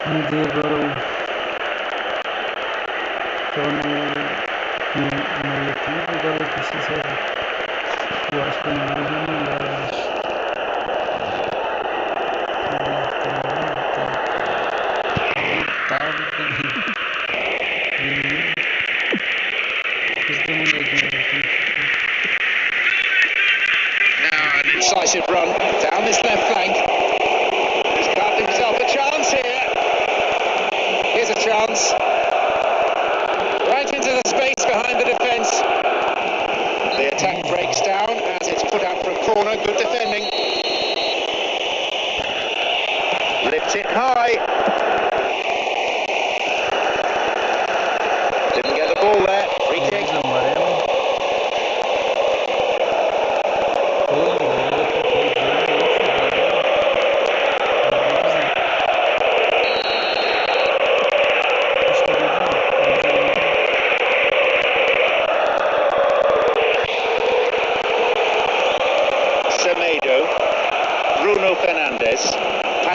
Mudei agora tava no objetivo, agora eu preciso. Eu acho que é mais emular, eu acho. Voltava também. Now an incisive run down this left flank. He's carved himself a chance here. Here's a chance. Right into the space behind the defence. The attack breaks down as it's put out for a corner. Good defending. Lifts it high. Didn't get the ball there. Free kick.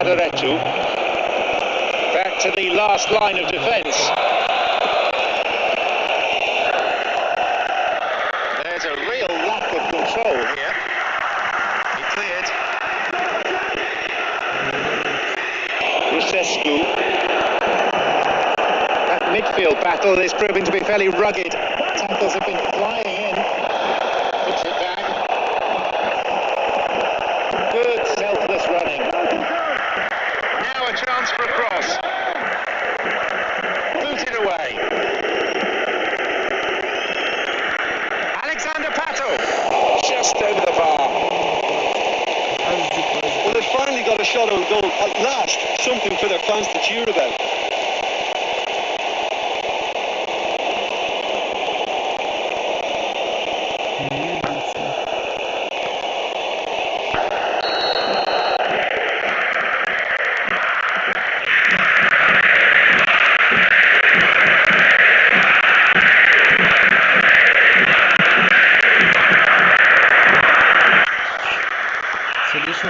Direto, back to the last line of defence. There's a real lack of control here. He cleared. Rusescu. That midfield battle is proving to be fairly rugged. Tackles have been flying in. Puts it back. Good selfless running. Now a chance for a cross. Booted away. Alexander Pato. Just over the bar. Well, they finally got a shot on goal at last. Something for their fans to cheer about.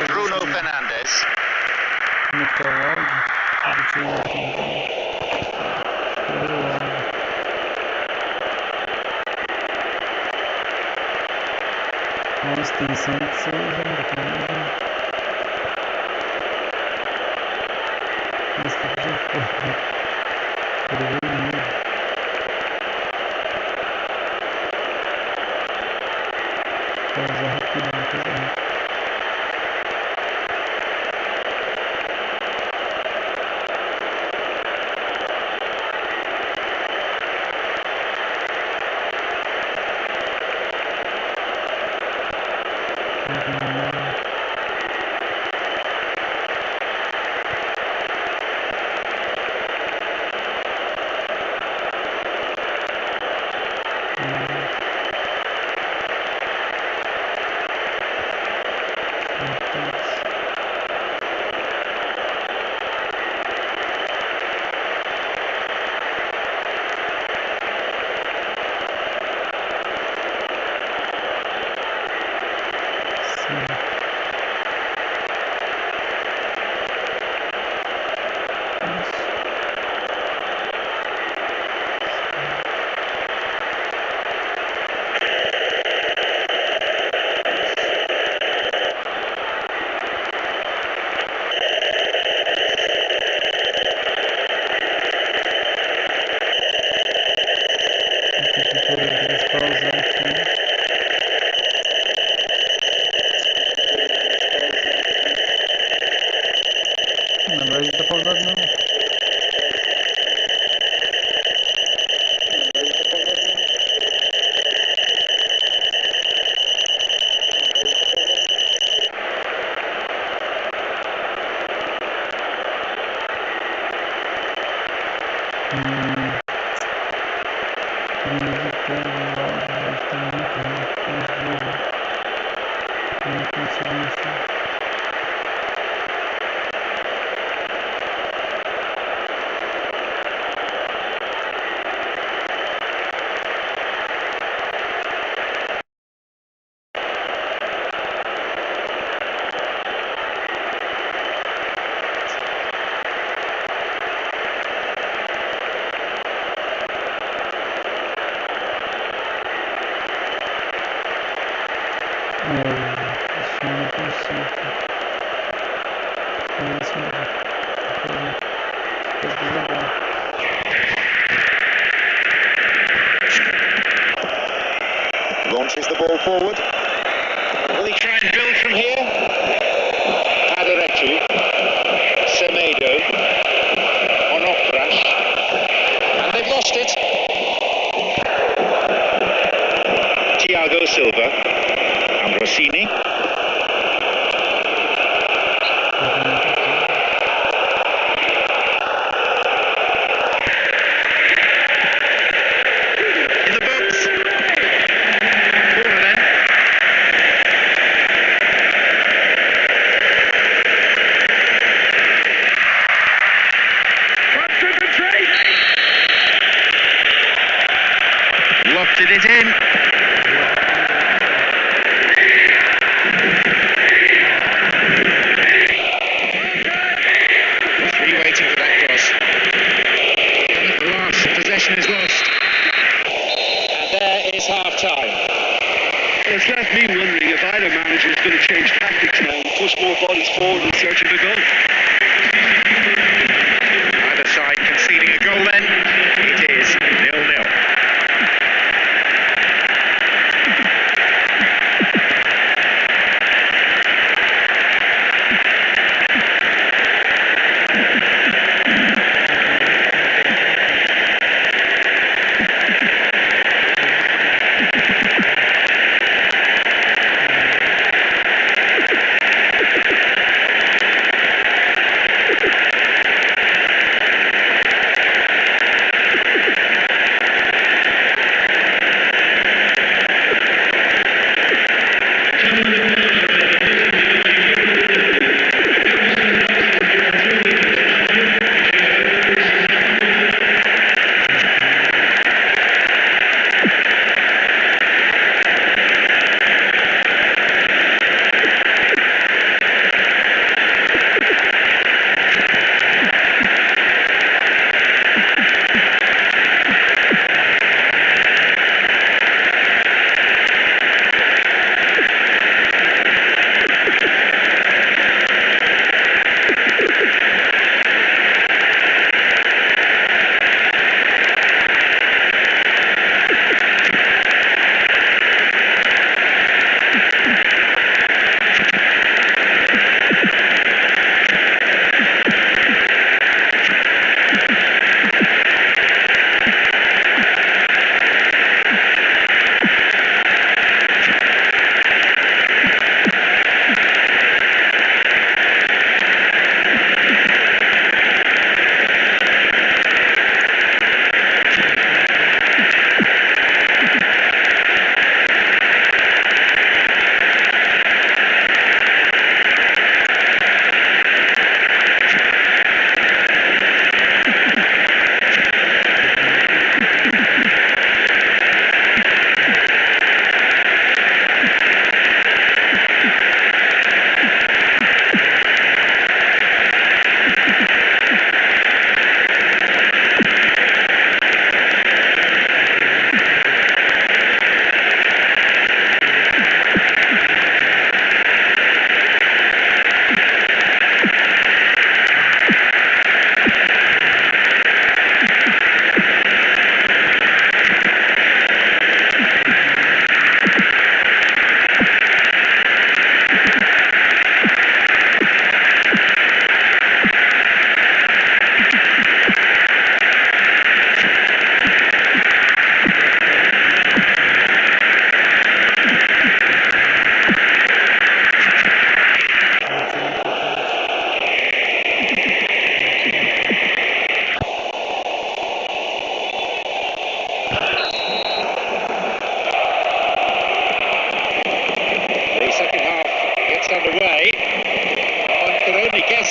Bruno Fernandes. Nossa, tem sempre que ser esse tipo já foi. Pausar rapidinho, coisa. Português é bom. Launches the ball forward. Will he try and build from here? Direto, Semedo, on off rush, and they've lost it. Thiago Silva, Ambrosini. In the box. Corner then. Lofted it in. Three waiting for that cross. And the last possession is lost. And there is half time. Well, it's left me wondering if either manager is going to change tactics now and push more bodies forward in search of a goal. Either side conceding a goal then. It is 0-0.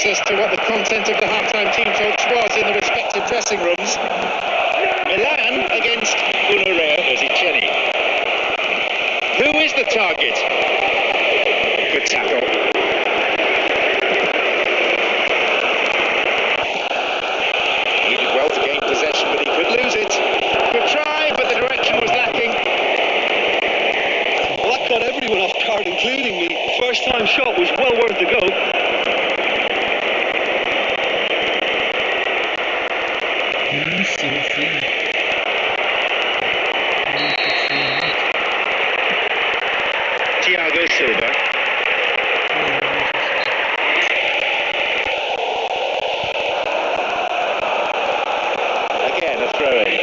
As to what the content of the half-time team talks was in the respective dressing rooms. Milan against Unarea Oziceni. Who is the target? Good tackle. He did well to gain possession, but he could lose it. Good try, but the direction was lacking. Well, that got everyone off guard, including me. The first-time shot was well worth the go. Início, filho. Thiago Silva. Again, a throw in.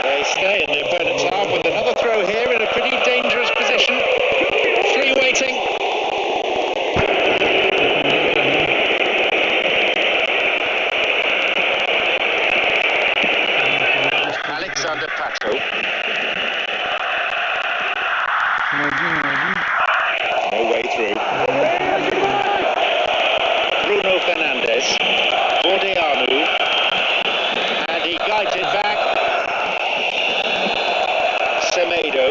They stay in the opponent's half with another throw here in a pretty dangerous position. Three waiting. Alexander Pato. No way through. Bruno Fernandes. Bordeanu. And he guides it back. Semedo.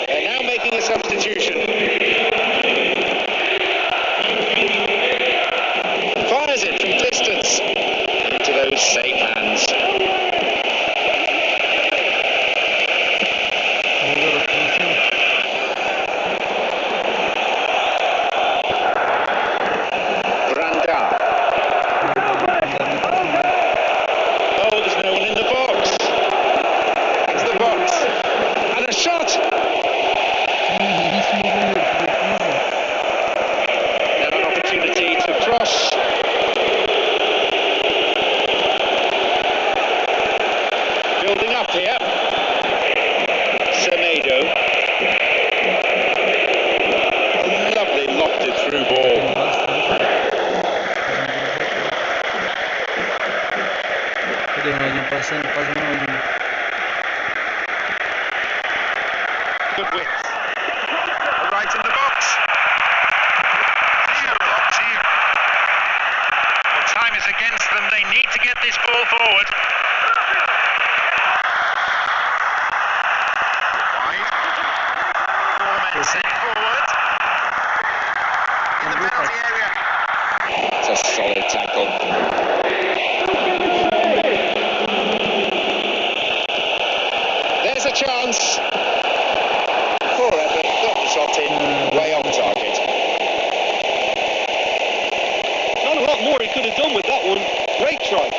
They're now making a substitution. Fires it from distance into those safe hands. Branda. Oh, there's no one in the box. It's the box. And a shot. Now an opportunity to cross. Building up here. Semedo. Lovely lofted through ball. Good width. Right in the box. Clear block, clear. Well, time is against them. They need to get this ball forward. Wide. Four men sent forward. In the penalty area. It's a solid tackle. There's a chance. Poor effort, got the shot in, way on target. Not a lot more he could have done with that one. Great try.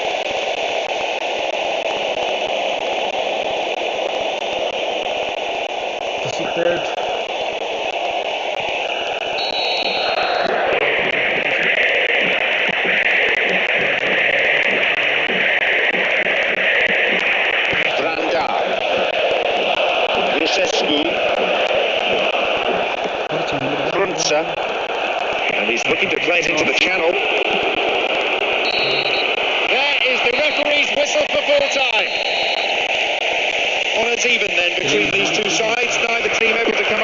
Superb. Branda. Lucescu. Brunza. And he's looking to play it into the channel. There is the referee's whistle for full time. Well, it's even then between these two sides. Neither team able to come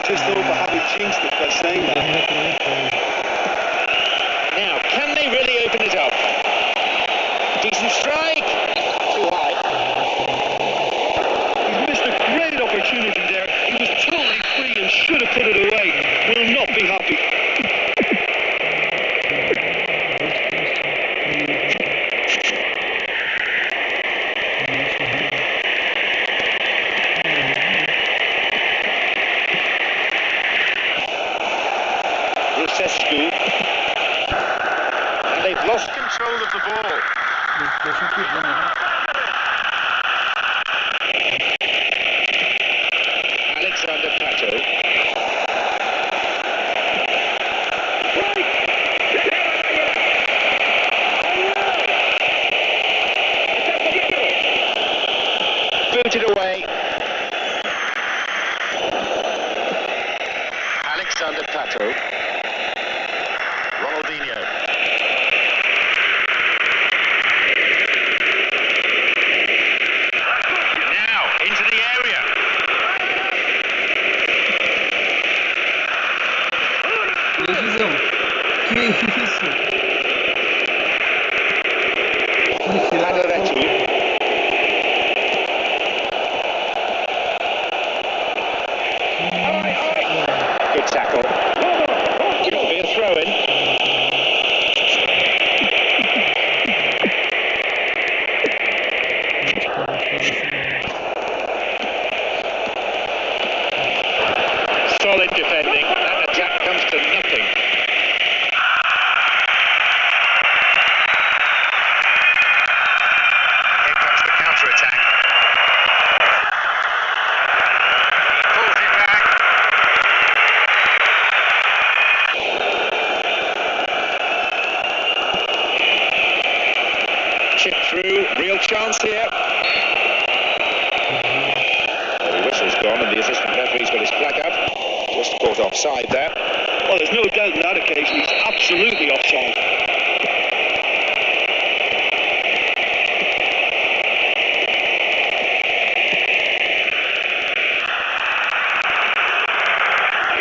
just over having jinxed it by saying that. Now, can they really open it up? Decent strike. Too high. He's missed a great opportunity there. He was totally free and should have put it away. Will not be happy. And they've lost control of the ball. Alexander Pato. Booted away. Alexander Pato. Ronaldinho. Now into the area. Decisão. Que isso? Direto. Good tackle. It'll be a throw-in. Solid defending. That attack comes to nothing. Here comes the counter-attack. Pulls it back. Chip through. Real chance here. The whistle's gone and the assistant referee's got his flag up. Just caught offside there. Well, there's no doubt on that occasion he's absolutely offside.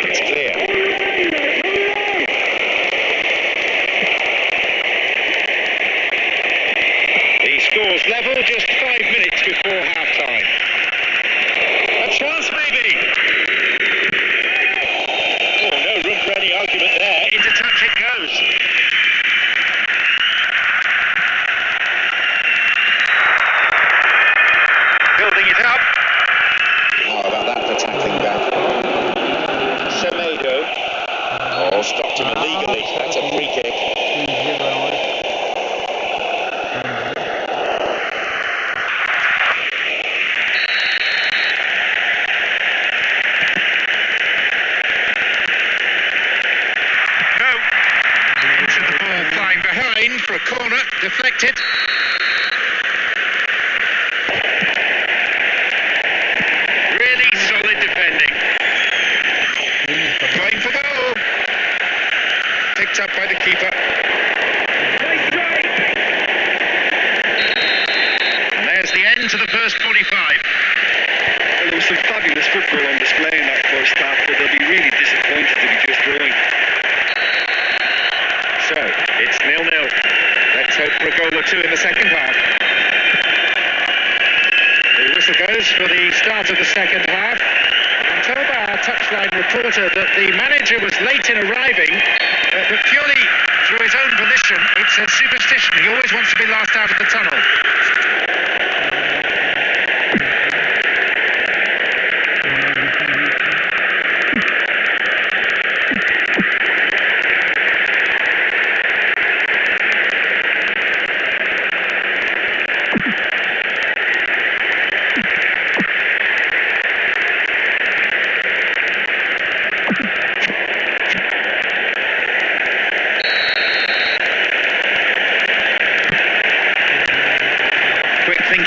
It's clear. The score's level just 5 minutes before half-time. A chance maybe. Oh, no room for any argument there. Into touch it goes. Building it up. How about that for tackling back? Semedo. Oh, stopped him illegally. That's a free kick. For a corner, deflected. Really solid defending. Going for goal. Picked up by the keeper. And there's the end to the first 45. Well, there was some fabulous football on display in that first half, but they'll be really disappointed to be just drawing. So, it's 0-0. Let's hope for a goal or two in the second half. The whistle goes for the start of the second half. I'm told by our touchline reporter that the manager was late in arriving, but purely through his own volition. It's a superstition. He always wants to be last out of the tunnel.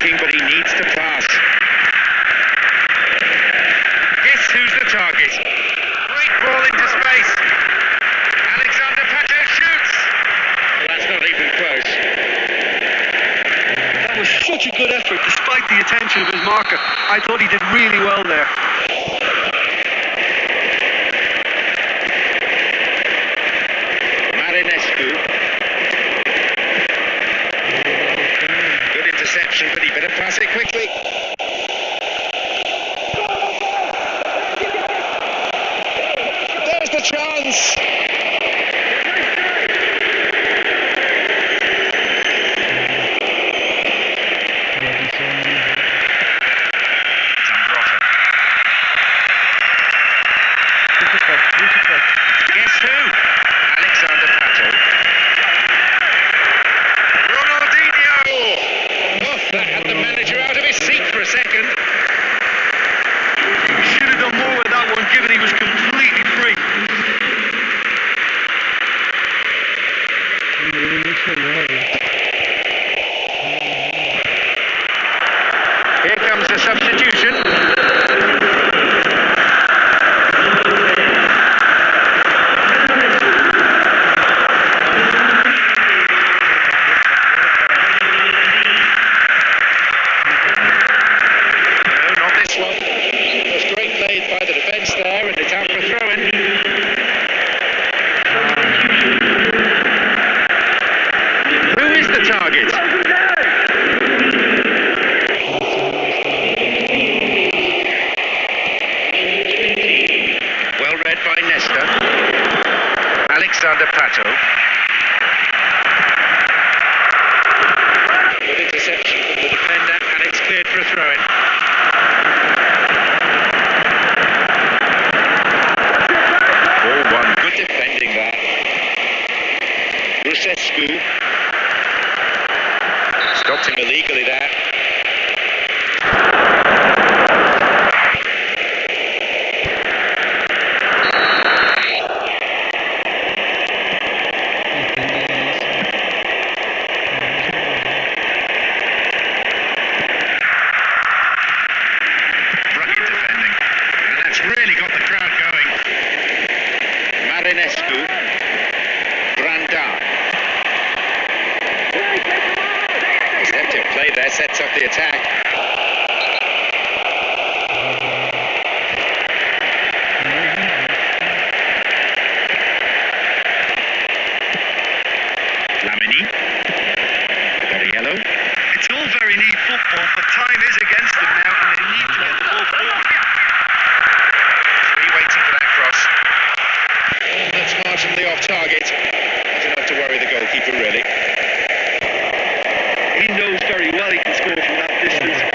But he needs to pass. Guess who's the target? Great ball into space. Alexander Pato shoots. Well, that's not even close. That was such a good effort despite the attention of his marker. I thought he did really well there. interception, but he better pass it quickly. There's the chance. Guess who? Ronaldinho! Oh, that had the manager out of his seat for a second. He should have done more with that one, given he was completely free. Here comes the substitution. Good interception from the defender, and it's cleared for a throw-in. Ball one, good defending there. BRUXO stopped him illegally there. There sets up the attack. Lamini. Got a yellow. It's all very neat football, but time is against them now, and they need to get the ball forward. Three waiting for that cross. Oh, that's marginally off target. That's enough to worry the goalkeeper, really. He knows very well he can score from that distance.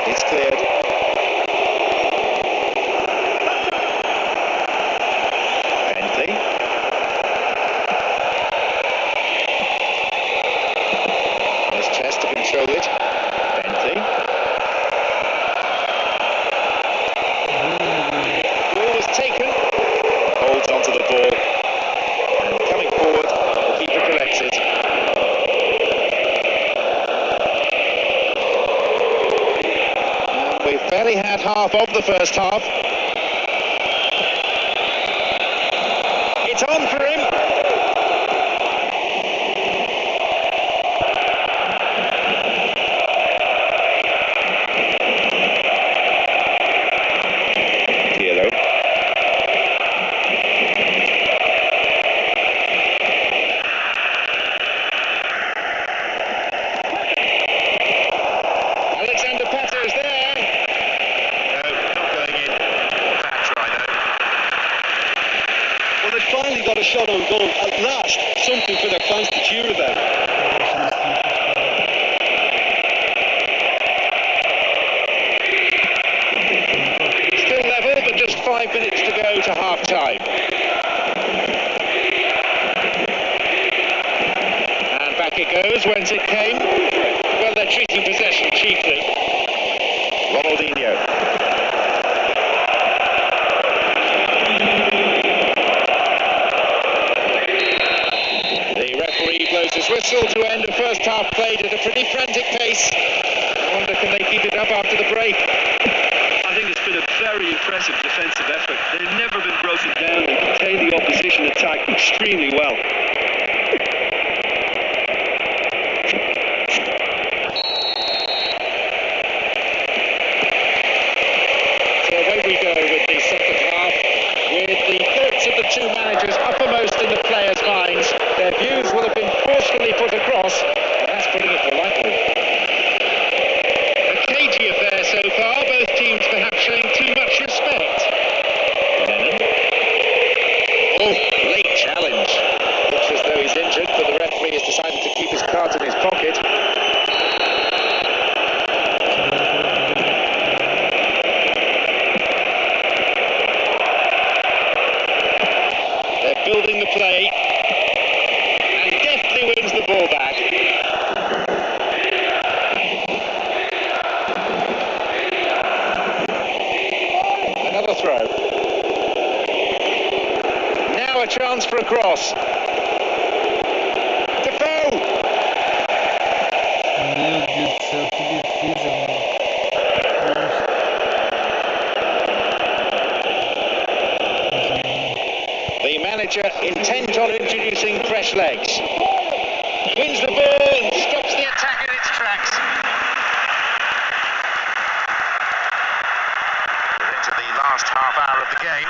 It's cleared. Bentley. There's Chess to control it. Bentley. Ball is taken. Holds onto the ball. And coming forward, the keeper collects it. And we've barely had half of the first half. It's on for him. Shot on goal at last, something for their fans to cheer about. Still level, but just 5 minutes to go to half time. And back it goes. Whence it came? Well, they're treating possession cheaply. Ronaldinho. Blows his whistle to end the first half played at a pretty frantic pace. I wonder, can they keep it up after the break? I think it's been a very impressive defensive effort. They've never been broken down and contained the opposition attack extremely well. So away we go with the second half, with the thoughts of the two managers uppermost in the players' minds. Their views will have been forcefully put across, and that's putting it politely. A cagey affair so far, both teams perhaps showing too much respect. Lennon. Oh, late challenge. Looks as though he's injured, but the referee has decided to keep his cards in his pocket. They're building the play. Wins the ball back. Another throw. Now a chance for a cross. Defoe! Meu Deus do céu, que defesa, mano. The manager intent on introducing fresh legs. Wins the ball and stops the attack in its tracks. We're into the last half hour of the game.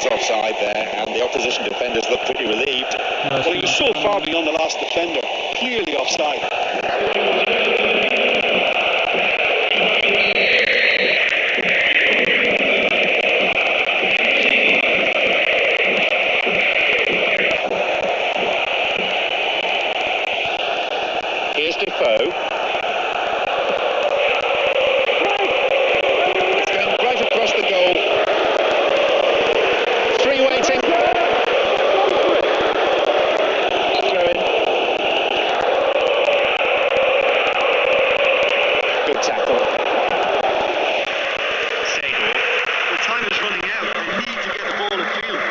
was offside there, and the opposition defenders looked pretty relieved. Well, he was so far beyond the last defender, clearly offside. Here's Defoe. It's going right across the goal. Three waiting. Throw in. Good tackle. The time is running out. They need to get the ball in field.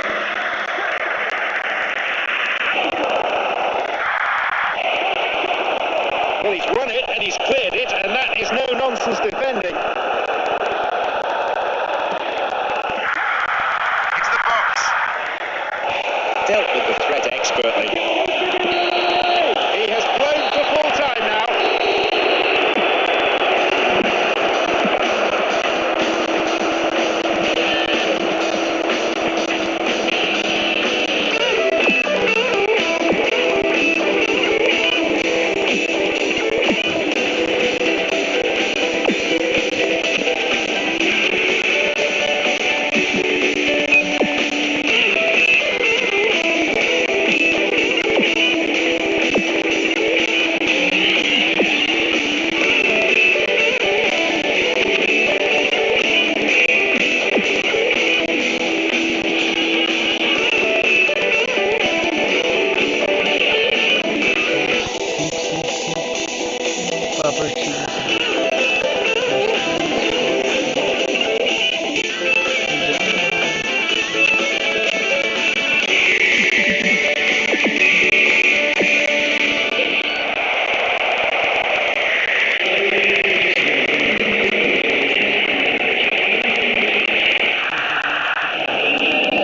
Well, he's run it and he's cleared it, and that is no nonsense defending. Into the box. Dealt with the threat expertly. He has blown for full time now.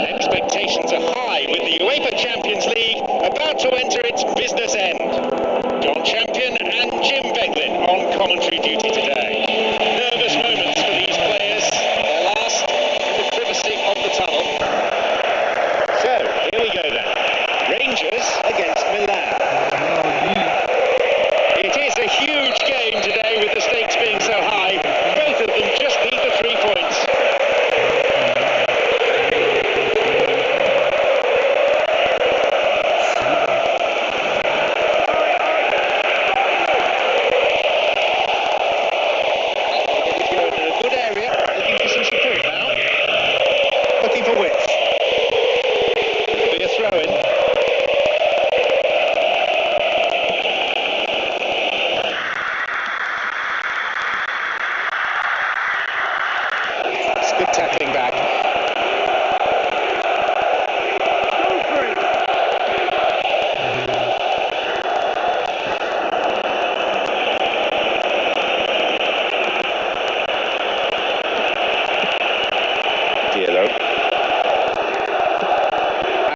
Expectations are high with the UEFA Champions League about to enter its business end. John Champion and Jim Beglin on commentary duty today. Nervous moments for these players. Their last in the privacy of the tunnel. So, here we go then. Rangers against Milan. It is a huge game today with the stakes being so high. Both of them just need the 3 points. Good tackling back.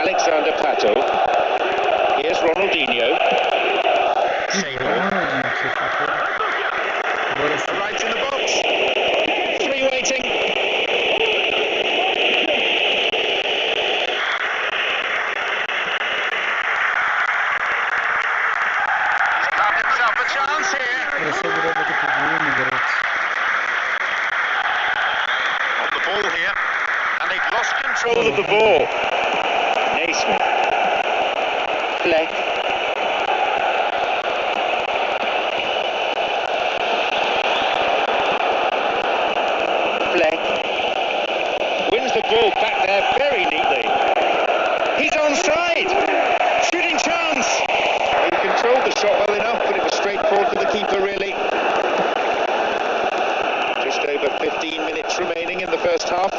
Alexander Pato. Here's Ronaldinho. Right in the box. Three waiting. Chance here. On the ball here, and they've lost control of the ball. Naismith. Fleck. Fleck. Wins the ball back there very neatly. He's onside. Shooting chance. He controlled the shot well enough, but it was straightforward for the keeper, really. Just over 15 minutes remaining in the first half.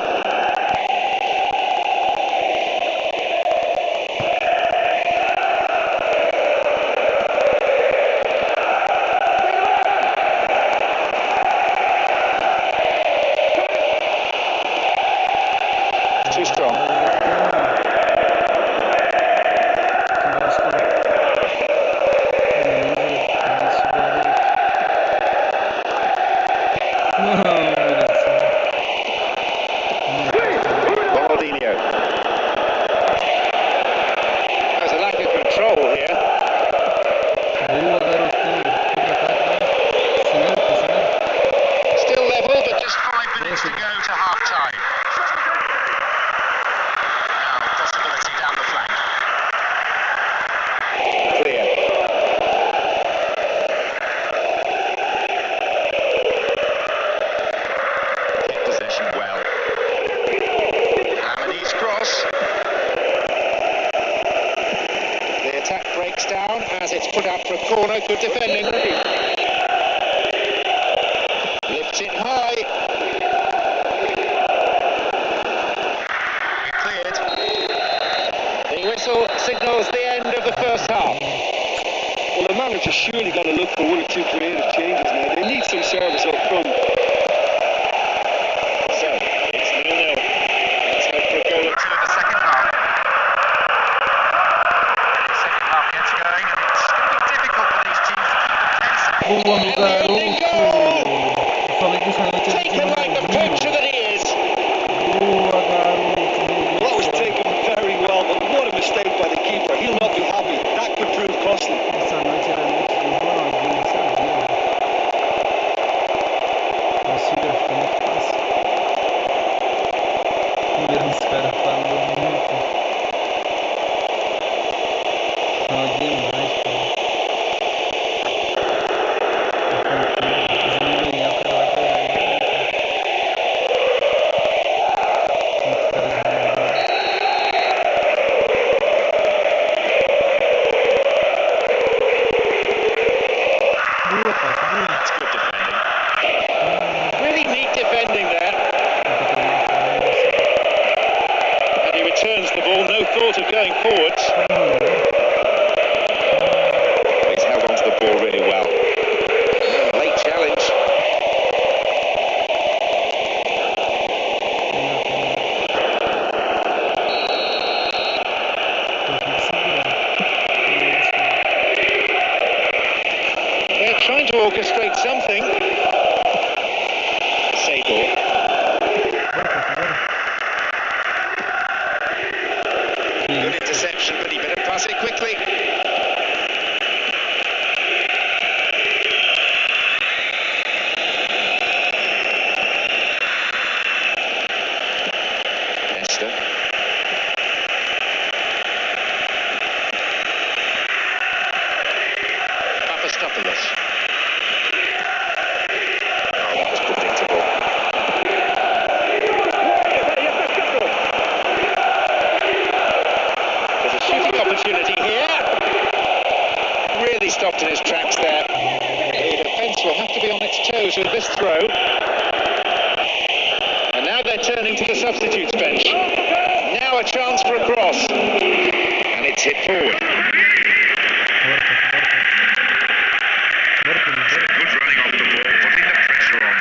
Too strong. Good defending. Lifts it high. Cleared. The whistle signals the end of the first half. Well, the manager's surely got to look for one or two creative changes now. They need some service up front. So, it's 0-0. Let's hope for a goal or two in the second half. The second half gets going, and it's going to be difficult for these teams to keep the pace. Boa, And the opening goal! Eu falei que essa noite era Taken like the poacher that he is. Boa, garoto. That was taken very well, but what a mistake by the keeper. He'll not be happy. That could prove costly. Essa noite era muito do Ronaldinho, sabia? Nossa, ia ficar muito fácil. Primeiro os caras falando muito. Ronaldinho mais, cara. Se não ganhar, o cara vai perder. That's good defending. Really neat defending there. And he returns the ball, no thought of going forwards. He's held onto the ball really well. Late challenge. They're trying to orchestrate something. Sador. Good interception, but he better pass it quickly. Nesta. Papastathopoulos. Oh, that was predictable. There's a shooting opportunity here. Really stopped in his tracks there. The defence will have to be on its toes with this throw. And now they're turning to the substitutes bench. Now a chance for a cross. And it's hit forward. Good running off the ball, putting the pressure on.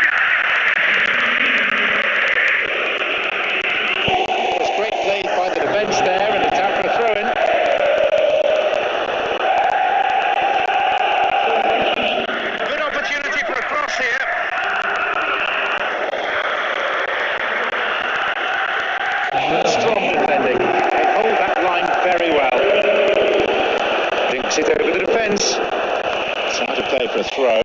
It was great play by the defence there, and it's out for a throw-in. Good opportunity for a cross here. Strong defending. They hold that line very well. Dinks it over the defence. It's out of play for a throw.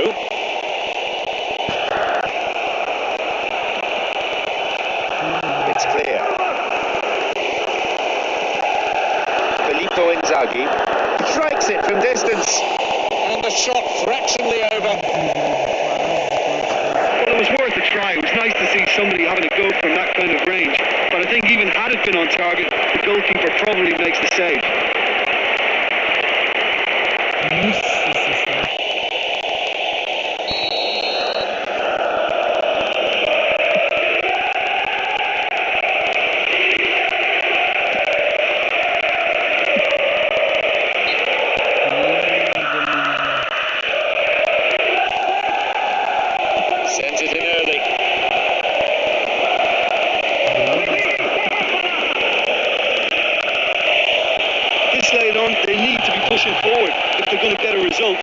It's clear. Filippo Inzaghi strikes it from distance, and the shot fractionally over. Well, it was worth a try. It was nice to see somebody having a go from that kind of range. But I think even had it been on target, the goalkeeper probably makes the save. Sends it in early. This late on, they need to be pushing forward if they're going to get a result.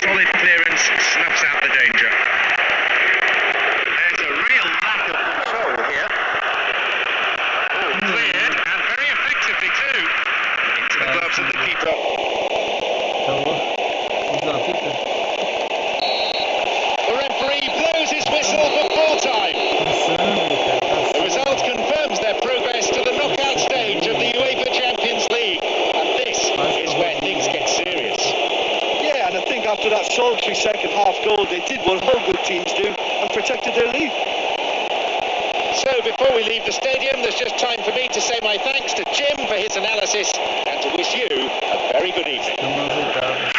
Solid clearance, snuffs out the danger. There's a real lack of control here. Oh, cleared, and very effectively too. Into the gloves of the keeper. goal, they did what all good teams do and protected their lead. So before we leave the stadium, there's just time for me to say my thanks to Jim for his analysis and to wish you a very good evening. Estamos nas oitavas.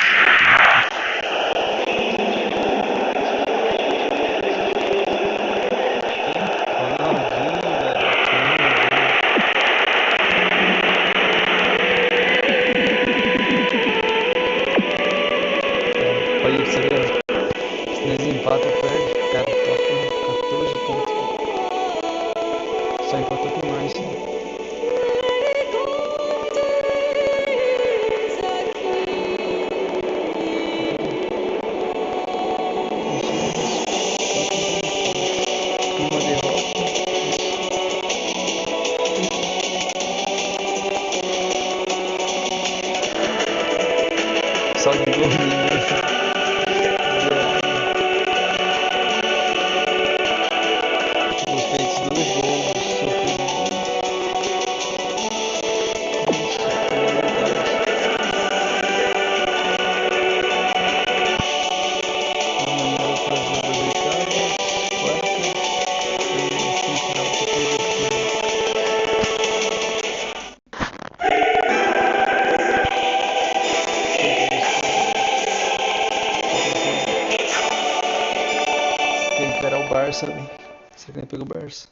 Ronaldinho, velho. Olha pra você ver. Se nós empata, perde. Cara, tá com 14 pontos. Só empatou com mais. Uma derrota. Só de gol nenhum. Os feitos 2 gols, sofrido um gol. Amanhã eu vou fazer as oitavas, quarta e semifinal que foi o tem que esperar o Barça, velho. Será que nem pega o Barça?